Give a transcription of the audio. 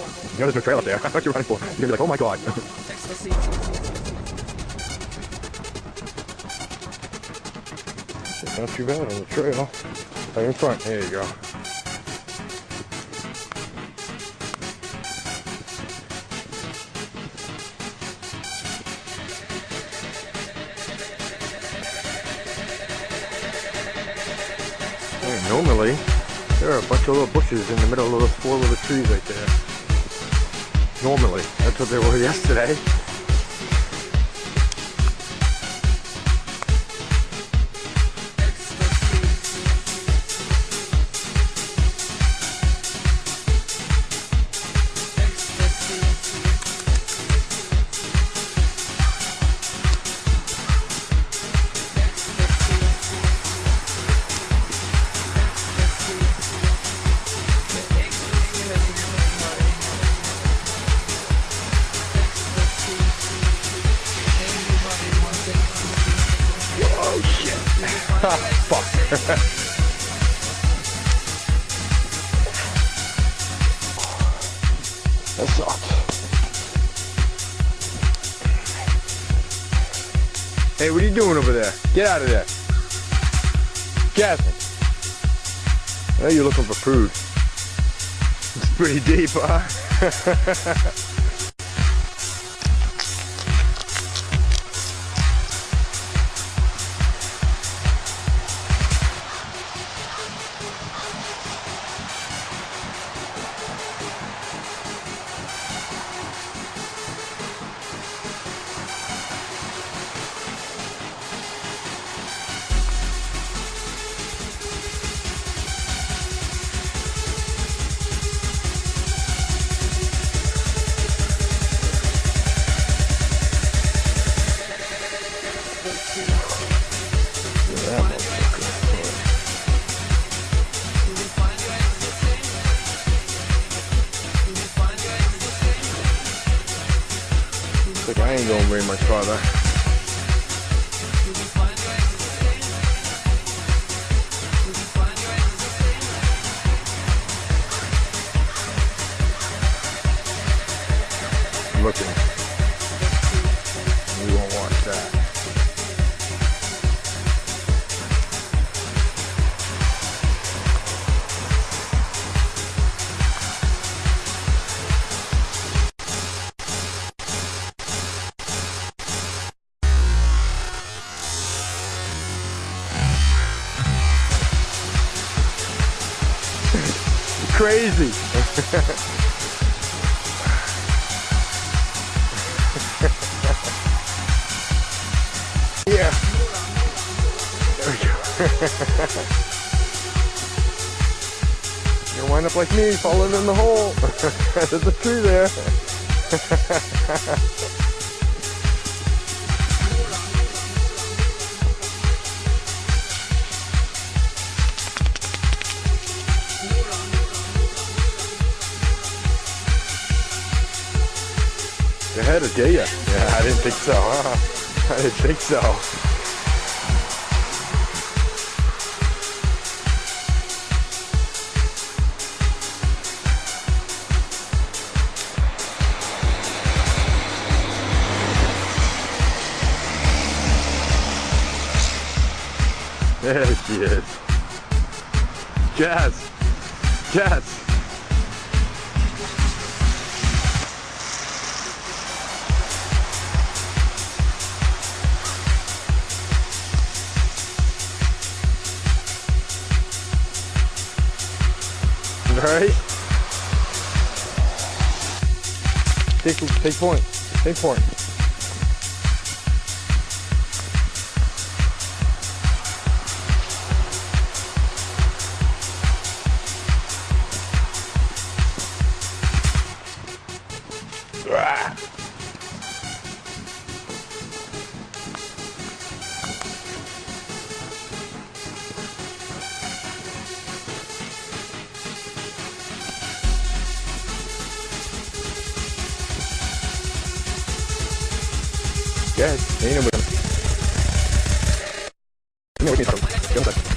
You know there's no trail up there. I thought you were running for. You're gonna be like, oh my god. Not too bad on the trail. Right in front. There you go. Hey, normally, there are a bunch of little bushes in the middle of those 4 little trees right there. Normally, that's what they were yesterday. Fuck. That sucked. Hey, what are you doing over there? Get out of there. Jasmine. I know you're looking for food. It's pretty deep, huh? Like I ain't going very much farther. I'm looking. We won't watch that. Crazy. Yeah. There we go. You'll wind up like me, falling in the hole. There's a tree there. They had a day yet? Yeah, I didn't think so, huh? I didn't think so. There she is. Jazz! Jazz! Right? Take point. Take point. Ah. Yes, ain't nobody. You know what